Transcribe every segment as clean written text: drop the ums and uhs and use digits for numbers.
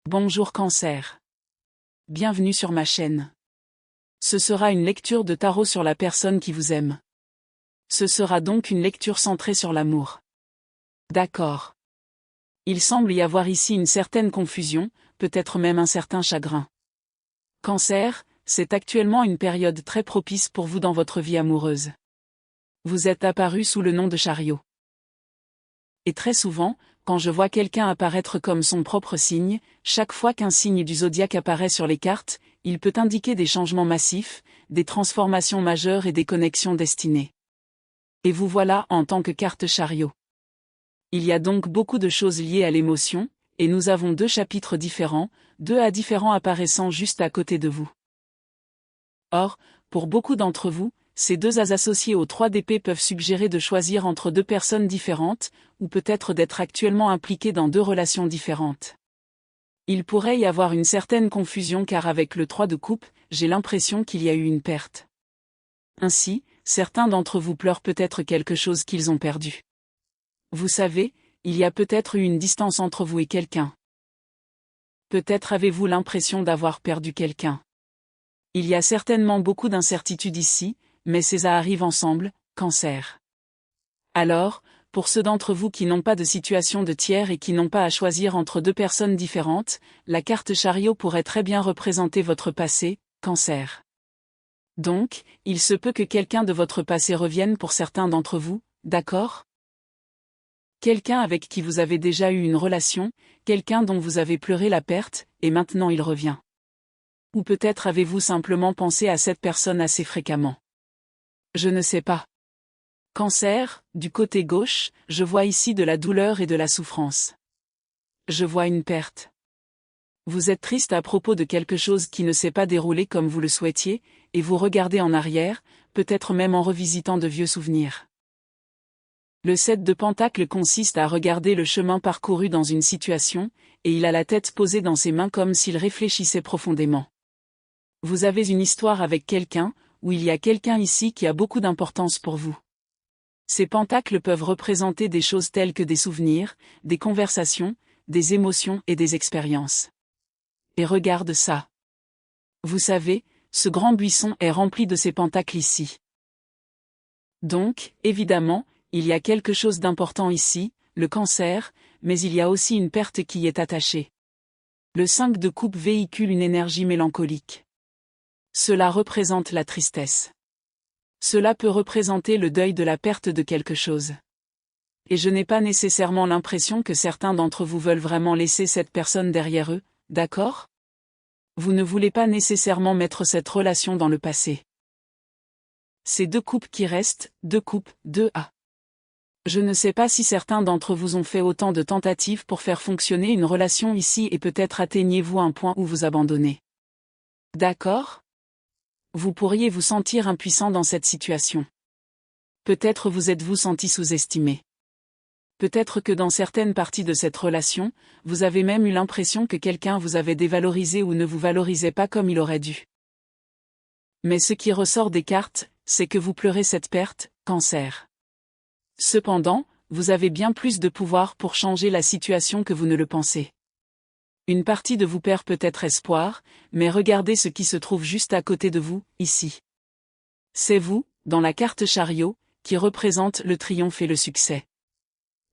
Bonjour Cancer. Bienvenue sur ma chaîne. Ce sera une lecture de tarot sur la personne qui vous aime. Ce sera donc une lecture centrée sur l'amour. D'accord. Il semble y avoir ici une certaine confusion, peut-être même un certain chagrin. Cancer, c'est actuellement une période très propice pour vous dans votre vie amoureuse. Vous êtes apparu sous le nom de Chariot. Et très souvent, quand je vois quelqu'un apparaître comme son propre signe, chaque fois qu'un signe du zodiaque apparaît sur les cartes, il peut indiquer des changements massifs, des transformations majeures et des connexions destinées. Et vous voilà en tant que carte Chariot. Il y a donc beaucoup de choses liées à l'émotion, et nous avons deux chapitres différents, deux as différents apparaissant juste à côté de vous. Or, pour beaucoup d'entre vous, ces deux as associés aux 3 d'épée peuvent suggérer de choisir entre deux personnes différentes, ou peut-être d'être actuellement impliqué dans deux relations différentes. Il pourrait y avoir une certaine confusion car avec le 3 de coupe, j'ai l'impression qu'il y a eu une perte. Ainsi, certains d'entre vous pleurent peut-être quelque chose qu'ils ont perdu. Vous savez, il y a peut-être eu une distance entre vous et quelqu'un. Peut-être avez-vous l'impression d'avoir perdu quelqu'un. Il y a certainement beaucoup d'incertitudes ici, mais ces as arrivent ensemble, Cancer. Alors, pour ceux d'entre vous qui n'ont pas de situation de tiers et qui n'ont pas à choisir entre deux personnes différentes, la carte Chariot pourrait très bien représenter votre passé, Cancer. Donc, il se peut que quelqu'un de votre passé revienne pour certains d'entre vous, d'accord ? Quelqu'un avec qui vous avez déjà eu une relation, quelqu'un dont vous avez pleuré la perte, et maintenant il revient. Ou peut-être avez-vous simplement pensé à cette personne assez fréquemment. Je ne sais pas. Cancer, du côté gauche, je vois ici de la douleur et de la souffrance. Je vois une perte. Vous êtes triste à propos de quelque chose qui ne s'est pas déroulé comme vous le souhaitiez, et vous regardez en arrière, peut-être même en revisitant de vieux souvenirs. Le 7 de Pentacles consiste à regarder le chemin parcouru dans une situation, et il a la tête posée dans ses mains comme s'il réfléchissait profondément. Vous avez une histoire avec quelqu'un, ou il y a quelqu'un ici qui a beaucoup d'importance pour vous. Ces pentacles peuvent représenter des choses telles que des souvenirs, des conversations, des émotions et des expériences. Et regarde ça. Vous savez, ce grand buisson est rempli de ces pentacles ici. Donc, évidemment, il y a quelque chose d'important ici, le Cancer, mais il y a aussi une perte qui y est attachée. Le 5 de coupe véhicule une énergie mélancolique. Cela représente la tristesse. Cela peut représenter le deuil de la perte de quelque chose. Et je n'ai pas nécessairement l'impression que certains d'entre vous veulent vraiment laisser cette personne derrière eux, d'accord ? Vous ne voulez pas nécessairement mettre cette relation dans le passé. Ces deux coupes qui restent, deux coupes, deux as. Je ne sais pas si certains d'entre vous ont fait autant de tentatives pour faire fonctionner une relation ici et peut-être atteignez-vous un point où vous abandonnez. D'accord ? Vous pourriez vous sentir impuissant dans cette situation. Peut-être vous êtes-vous senti sous-estimé. Peut-être que dans certaines parties de cette relation, vous avez même eu l'impression que quelqu'un vous avait dévalorisé ou ne vous valorisait pas comme il aurait dû. Mais ce qui ressort des cartes, c'est que vous pleurez cette perte, Cancer. Cependant, vous avez bien plus de pouvoir pour changer la situation que vous ne le pensez. Une partie de vous perd peut-être espoir, mais regardez ce qui se trouve juste à côté de vous, ici. C'est vous, dans la carte Chariot, qui représente le triomphe et le succès.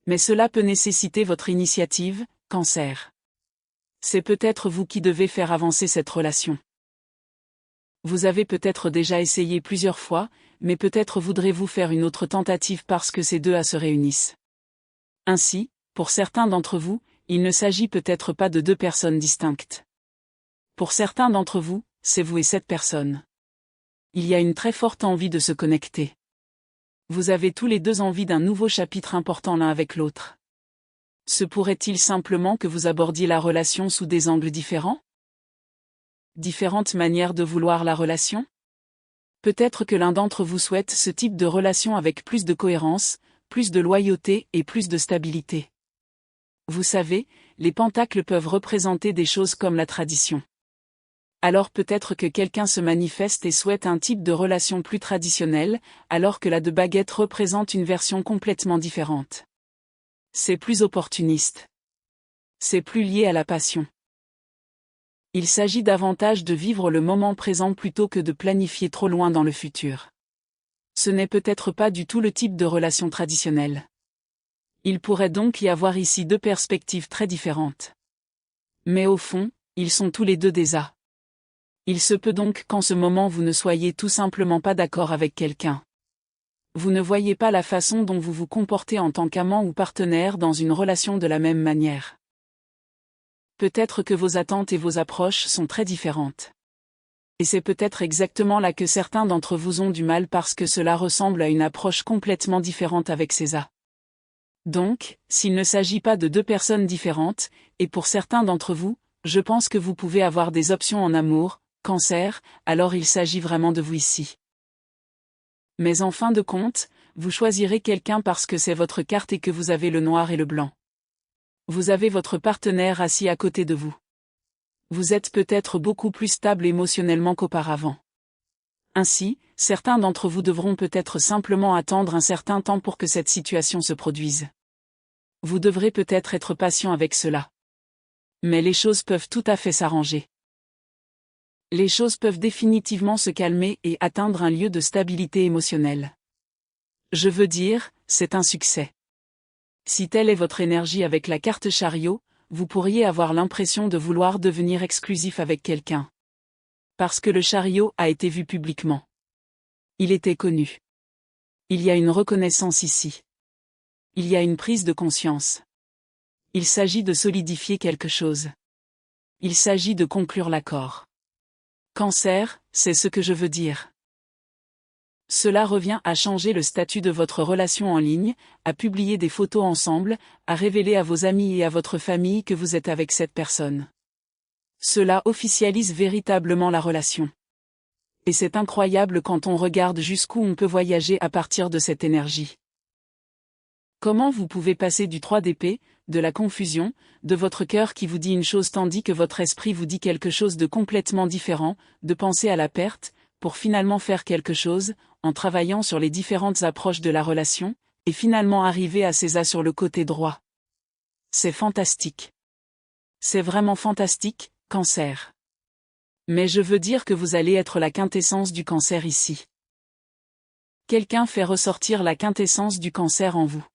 Mais cela peut nécessiter votre initiative, Cancer. C'est peut-être vous qui devez faire avancer cette relation. Vous avez peut-être déjà essayé plusieurs fois, mais peut-être voudrez-vous faire une autre tentative parce que ces deux as se réunissent. Ainsi, pour certains d'entre vous, il ne s'agit peut-être pas de deux personnes distinctes. Pour certains d'entre vous, c'est vous et cette personne. Il y a une très forte envie de se connecter. Vous avez tous les deux envie d'un nouveau chapitre important l'un avec l'autre. Se pourrait-il simplement que vous abordiez la relation sous des angles différents ? Différentes manières de vouloir la relation ? Peut-être que l'un d'entre vous souhaite ce type de relation avec plus de cohérence, plus de loyauté et plus de stabilité. Vous savez, les pentacles peuvent représenter des choses comme la tradition. Alors peut-être que quelqu'un se manifeste et souhaite un type de relation plus traditionnelle, alors que la de baguette représente une version complètement différente. C'est plus opportuniste. C'est plus lié à la passion. Il s'agit davantage de vivre le moment présent plutôt que de planifier trop loin dans le futur. Ce n'est peut-être pas du tout le type de relation traditionnelle. Il pourrait donc y avoir ici deux perspectives très différentes. Mais au fond, ils sont tous les deux des A. Il se peut donc qu'en ce moment vous ne soyez tout simplement pas d'accord avec quelqu'un. Vous ne voyez pas la façon dont vous vous comportez en tant qu'amant ou partenaire dans une relation de la même manière. Peut-être que vos attentes et vos approches sont très différentes. Et c'est peut-être exactement là que certains d'entre vous ont du mal parce que cela ressemble à une approche complètement différente avec ces A. Donc, s'il ne s'agit pas de deux personnes différentes, et pour certains d'entre vous, je pense que vous pouvez avoir des options en amour, Cancer, alors il s'agit vraiment de vous ici. Mais en fin de compte, vous choisirez quelqu'un parce que c'est votre carte et que vous avez le noir et le blanc. Vous avez votre partenaire assis à côté de vous. Vous êtes peut-être beaucoup plus stable émotionnellement qu'auparavant. Ainsi, certains d'entre vous devront peut-être simplement attendre un certain temps pour que cette situation se produise. Vous devrez peut-être être patient avec cela. Mais les choses peuvent tout à fait s'arranger. Les choses peuvent définitivement se calmer et atteindre un lieu de stabilité émotionnelle. Je veux dire, c'est un succès. Si telle est votre énergie avec la carte chariot, vous pourriez avoir l'impression de vouloir devenir exclusif avec quelqu'un. Parce que le chariot a été vu publiquement. Il était connu. Il y a une reconnaissance ici. Il y a une prise de conscience. Il s'agit de solidifier quelque chose. Il s'agit de conclure l'accord. Cancer, c'est ce que je veux dire. Cela revient à changer le statut de votre relation en ligne, à publier des photos ensemble, à révéler à vos amis et à votre famille que vous êtes avec cette personne. Cela officialise véritablement la relation. Et c'est incroyable quand on regarde jusqu'où on peut voyager à partir de cette énergie. Comment vous pouvez passer du 3 d'épée, de la confusion, de votre cœur qui vous dit une chose tandis que votre esprit vous dit quelque chose de complètement différent, de penser à la perte, pour finalement faire quelque chose, en travaillant sur les différentes approches de la relation, et finalement arriver à ces A sur le côté droit. C'est fantastique. C'est vraiment fantastique, Cancer. Mais je veux dire que vous allez être la quintessence du Cancer ici. Quelqu'un fait ressortir la quintessence du Cancer en vous.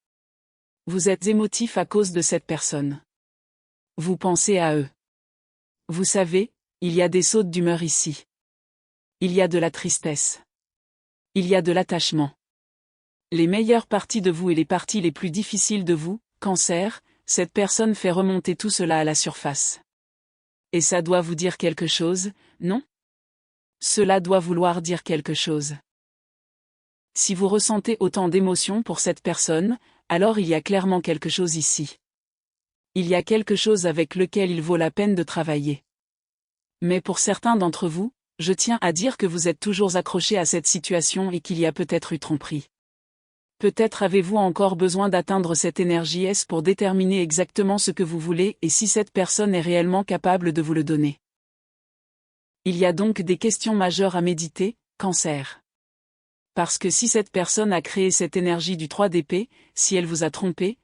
Vous êtes émotif à cause de cette personne. Vous pensez à eux. Vous savez, il y a des sautes d'humeur ici. Il y a de la tristesse. Il y a de l'attachement. Les meilleures parties de vous et les parties les plus difficiles de vous, Cancer, cette personne fait remonter tout cela à la surface. Et ça doit vous dire quelque chose, non? Cela doit vouloir dire quelque chose. Si vous ressentez autant d'émotions pour cette personne, alors il y a clairement quelque chose ici. Il y a quelque chose avec lequel il vaut la peine de travailler. Mais pour certains d'entre vous, je tiens à dire que vous êtes toujours accrochés à cette situation et qu'il y a peut-être eu tromperie. Peut-être avez-vous encore besoin d'atteindre cette énergie S pour déterminer exactement ce que vous voulez et si cette personne est réellement capable de vous le donner. Il y a donc des questions majeures à méditer, Cancer. Parce que si cette personne a créé cette énergie du 3 d'épée, si elle vous a trompé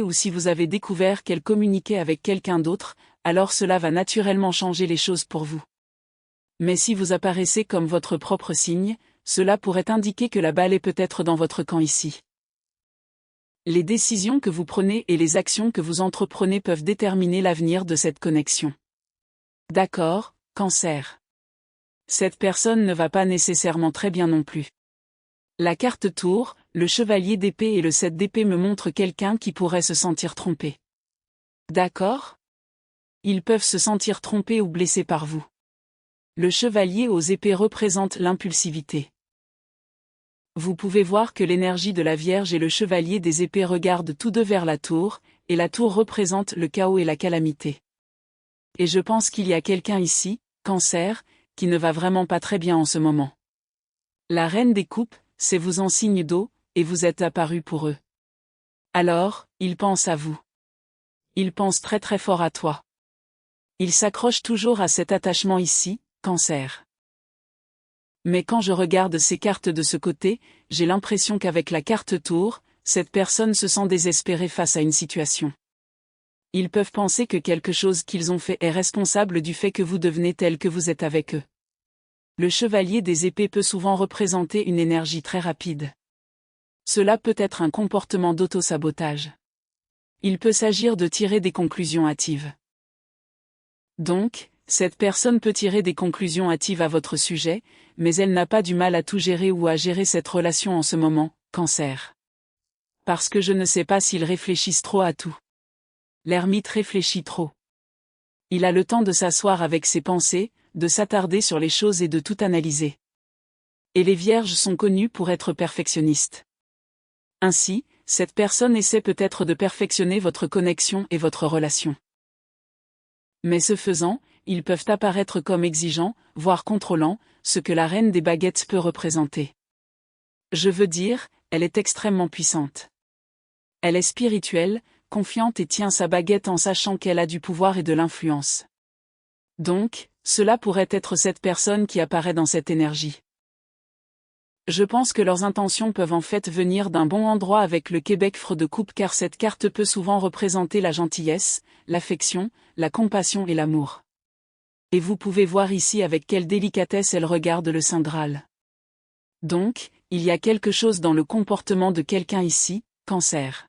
ou si vous avez découvert qu'elle communiquait avec quelqu'un d'autre, alors cela va naturellement changer les choses pour vous. Mais si vous apparaissez comme votre propre signe, cela pourrait indiquer que la balle est peut-être dans votre camp ici. Les décisions que vous prenez et les actions que vous entreprenez peuvent déterminer l'avenir de cette connexion. D'accord, Cancer. Cette personne ne va pas nécessairement très bien non plus. La carte tour, le chevalier d'épée et le 7 d'épée me montrent quelqu'un qui pourrait se sentir trompé. D'accord? Ils peuvent se sentir trompés ou blessés par vous. Le chevalier aux épées représente l'impulsivité. Vous pouvez voir que l'énergie de la Vierge et le chevalier des épées regardent tous deux vers la tour, et la tour représente le chaos et la calamité. Et je pense qu'il y a quelqu'un ici, Cancer, qui ne va vraiment pas très bien en ce moment. La reine des coupes, c'est vous en signe d'eau, et vous êtes apparu pour eux. Alors, ils pensent à vous. Ils pensent très très fort à toi. Ils s'accrochent toujours à cet attachement ici, Cancer. Mais quand je regarde ces cartes de ce côté, j'ai l'impression qu'avec la carte tour, cette personne se sent désespérée face à une situation. Ils peuvent penser que quelque chose qu'ils ont fait est responsable du fait que vous devenez tel que vous êtes avec eux. Le chevalier des épées peut souvent représenter une énergie très rapide. Cela peut être un comportement d'auto-sabotage. Il peut s'agir de tirer des conclusions hâtives. Donc, cette personne peut tirer des conclusions hâtives à votre sujet, mais elle n'a pas du mal à tout gérer ou à gérer cette relation en ce moment, Cancer. Parce que je ne sais pas s'ils réfléchissent trop à tout. L'ermite réfléchit trop. Il a le temps de s'asseoir avec ses pensées, de s'attarder sur les choses et de tout analyser. Et les vierges sont connues pour être perfectionnistes. Ainsi, cette personne essaie peut-être de perfectionner votre connexion et votre relation. Mais ce faisant, ils peuvent apparaître comme exigeants, voire contrôlants, ce que la reine des baguettes peut représenter. Je veux dire, elle est extrêmement puissante. Elle est spirituelle, confiante et tient sa baguette en sachant qu'elle a du pouvoir et de l'influence. Donc, cela pourrait être cette personne qui apparaît dans cette énergie. Je pense que leurs intentions peuvent en fait venir d'un bon endroit avec le Québec de coupe car cette carte peut souvent représenter la gentillesse, l'affection, la compassion et l'amour. Et vous pouvez voir ici avec quelle délicatesse elle regarde le Saint Graal. Donc, il y a quelque chose dans le comportement de quelqu'un ici, Cancer.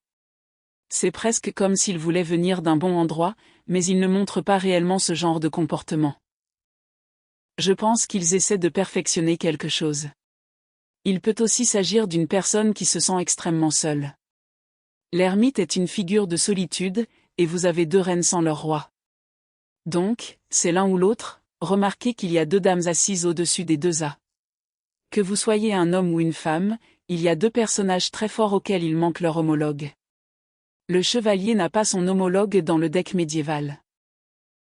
C'est presque comme s'il voulait venir d'un bon endroit, mais il ne montre pas réellement ce genre de comportement. Je pense qu'ils essaient de perfectionner quelque chose. Il peut aussi s'agir d'une personne qui se sent extrêmement seule. L'ermite est une figure de solitude, et vous avez deux reines sans leur roi. Donc, c'est l'un ou l'autre, remarquez qu'il y a deux dames assises au-dessus des deux as. Que vous soyez un homme ou une femme, il y a deux personnages très forts auxquels il manque leur homologue. Le chevalier n'a pas son homologue dans le deck médiéval.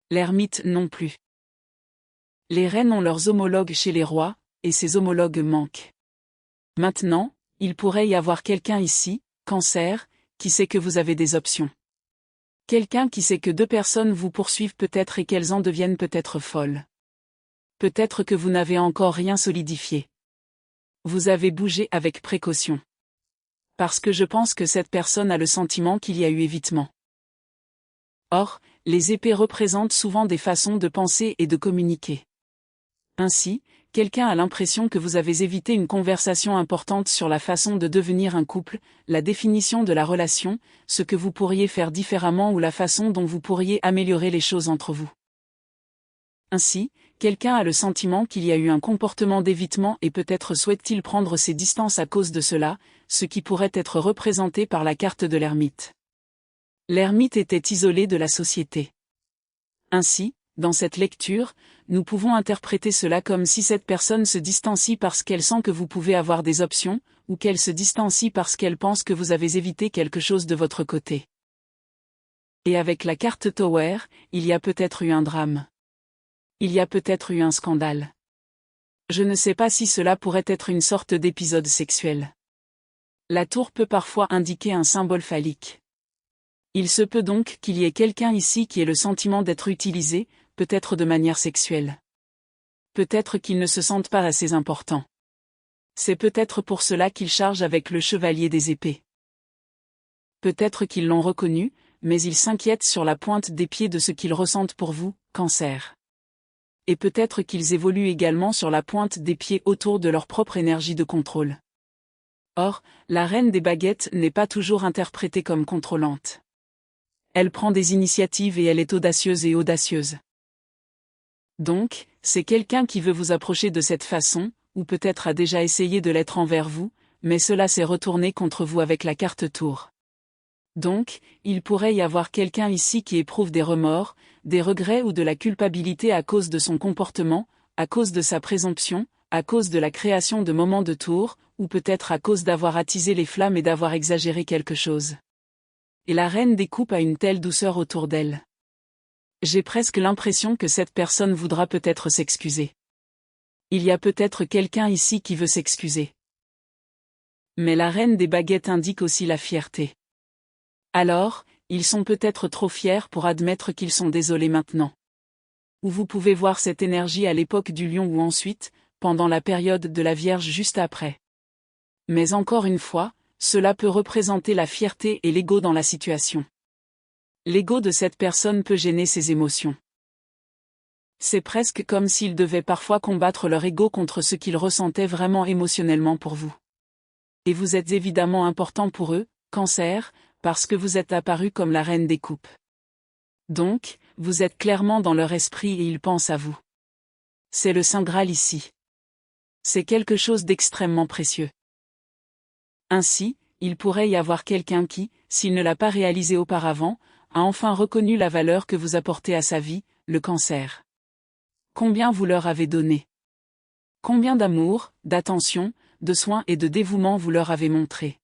L'ermite non plus. Les reines ont leurs homologues chez les rois, et ces homologues manquent. Maintenant, il pourrait y avoir quelqu'un ici, Cancer, qui sait que vous avez des options. Quelqu'un qui sait que deux personnes vous poursuivent peut-être et qu'elles en deviennent peut-être folles. Peut-être que vous n'avez encore rien solidifié. Vous avez bougé avec précaution. Parce que je pense que cette personne a le sentiment qu'il y a eu évitement. Or, les épées représentent souvent des façons de penser et de communiquer. Ainsi, quelqu'un a l'impression que vous avez évité une conversation importante sur la façon de devenir un couple, la définition de la relation, ce que vous pourriez faire différemment ou la façon dont vous pourriez améliorer les choses entre vous. Ainsi, quelqu'un a le sentiment qu'il y a eu un comportement d'évitement et peut-être souhaite-t-il prendre ses distances à cause de cela, ce qui pourrait être représenté par la carte de l'ermite. L'ermite était isolé de la société. Ainsi, dans cette lecture, nous pouvons interpréter cela comme si cette personne se distancie parce qu'elle sent que vous pouvez avoir des options, ou qu'elle se distancie parce qu'elle pense que vous avez évité quelque chose de votre côté. Et avec la carte Tower, il y a peut-être eu un drame. Il y a peut-être eu un scandale. Je ne sais pas si cela pourrait être une sorte d'épisode sexuel. La tour peut parfois indiquer un symbole phallique. Il se peut donc qu'il y ait quelqu'un ici qui ait le sentiment d'être utilisé, peut-être de manière sexuelle. Peut-être qu'il ne se sente pas assez important. C'est peut-être pour cela qu'il charge avec le chevalier des épées. Peut-être qu'ils l'ont reconnu, mais ils s'inquiètent sur la pointe des pieds de ce qu'ils ressentent pour vous, Cancer. Et peut-être qu'ils évoluent également sur la pointe des pieds autour de leur propre énergie de contrôle. Or, la reine des baguettes n'est pas toujours interprétée comme contrôlante. Elle prend des initiatives et elle est audacieuse et audacieuse. Donc, c'est quelqu'un qui veut vous approcher de cette façon, ou peut-être a déjà essayé de l'être envers vous, mais cela s'est retourné contre vous avec la carte tour. Donc, il pourrait y avoir quelqu'un ici qui éprouve des remords, des regrets ou de la culpabilité à cause de son comportement, à cause de sa présomption, à cause de la création de moments de tour, ou peut-être à cause d'avoir attisé les flammes et d'avoir exagéré quelque chose. Et la reine des coupes a une telle douceur autour d'elle. J'ai presque l'impression que cette personne voudra peut-être s'excuser. Il y a peut-être quelqu'un ici qui veut s'excuser. Mais la reine des baguettes indique aussi la fierté. Alors, ils sont peut-être trop fiers pour admettre qu'ils sont désolés maintenant. Ou vous pouvez voir cette énergie à l'époque du lion ou ensuite, pendant la période de la Vierge juste après. Mais encore une fois, cela peut représenter la fierté et l'ego dans la situation. L'ego de cette personne peut gêner ses émotions. C'est presque comme s'ils devaient parfois combattre leur ego contre ce qu'ils ressentaient vraiment émotionnellement pour vous. Et vous êtes évidemment important pour eux, Cancer, parce que vous êtes apparu comme la reine des coupes. Donc, vous êtes clairement dans leur esprit et ils pensent à vous. C'est le Saint Graal ici. C'est quelque chose d'extrêmement précieux. Ainsi, il pourrait y avoir quelqu'un qui, s'il ne l'a pas réalisé auparavant, a enfin reconnu la valeur que vous apportez à sa vie, le Cancer. Combien vous leur avez donné? Combien d'amour, d'attention, de soins et de dévouement vous leur avez montré?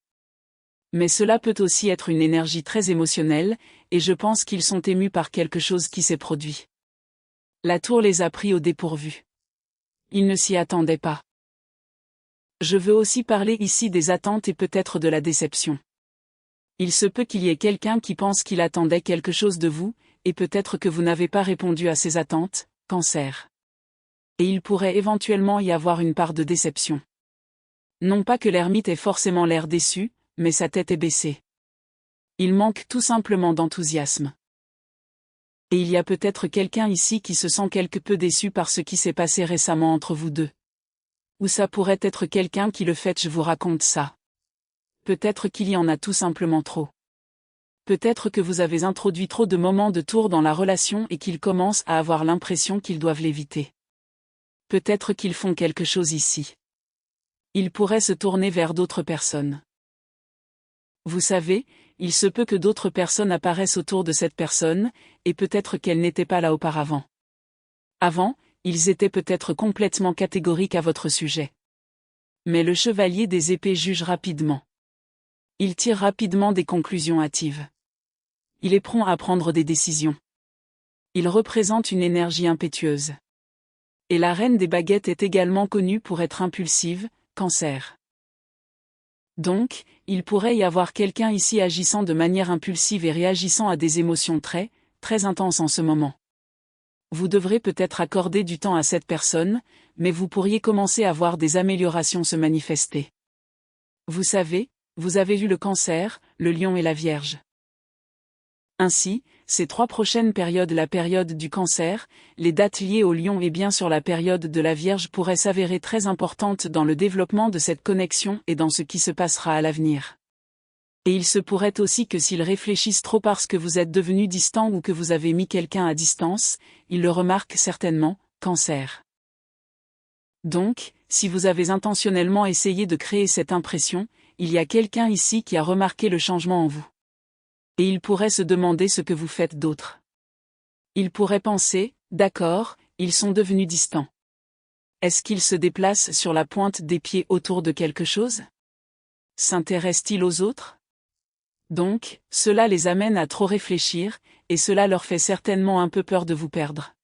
Mais cela peut aussi être une énergie très émotionnelle, et je pense qu'ils sont émus par quelque chose qui s'est produit. La tour les a pris au dépourvu. Ils ne s'y attendaient pas. Je veux aussi parler ici des attentes et peut-être de la déception. Il se peut qu'il y ait quelqu'un qui pense qu'il attendait quelque chose de vous, et peut-être que vous n'avez pas répondu à ses attentes, Cancer. Et il pourrait éventuellement y avoir une part de déception. Non pas que l'ermite ait forcément l'air déçu, mais sa tête est baissée. Il manque tout simplement d'enthousiasme. Et il y a peut-être quelqu'un ici qui se sent quelque peu déçu par ce qui s'est passé récemment entre vous deux. Ou ça pourrait être quelqu'un qui le fait je vous raconte ça. Peut-être qu'il y en a tout simplement trop. Peut-être que vous avez introduit trop de moments de tour dans la relation et qu'ils commencent à avoir l'impression qu'ils doivent l'éviter. Peut-être qu'ils font quelque chose ici. Ils pourraient se tourner vers d'autres personnes. Vous savez, il se peut que d'autres personnes apparaissent autour de cette personne, et peut-être qu'elles n'étaient pas là auparavant. Avant, ils étaient peut-être complètement catégoriques à votre sujet. Mais le chevalier des épées juge rapidement. Il tire rapidement des conclusions hâtives. Il est prompt à prendre des décisions. Il représente une énergie impétueuse. Et la reine des baguettes est également connue pour être impulsive, Cancer. Donc, il pourrait y avoir quelqu'un ici agissant de manière impulsive et réagissant à des émotions très, très intenses en ce moment. Vous devrez peut-être accorder du temps à cette personne, mais vous pourriez commencer à voir des améliorations se manifester. Vous savez, vous avez vu le Cancer, le Lion et la Vierge. Ainsi, ces 3 prochaines périodes, la période du Cancer, les dates liées au Lion et bien sûr la période de la Vierge pourraient s'avérer très importantes dans le développement de cette connexion et dans ce qui se passera à l'avenir. Et il se pourrait aussi que s'ils réfléchissent trop parce que vous êtes devenu distant ou que vous avez mis quelqu'un à distance, ils le remarquent certainement, Cancer. Donc, si vous avez intentionnellement essayé de créer cette impression, il y a quelqu'un ici qui a remarqué le changement en vous. Et il pourrait se demander ce que vous faites d'autre. Il pourrait penser, d'accord, ils sont devenus distants. Est-ce qu'ils se déplacent sur la pointe des pieds autour de quelque chose? S'intéressent-ils aux autres? Donc, cela les amène à trop réfléchir, et cela leur fait certainement un peu peur de vous perdre.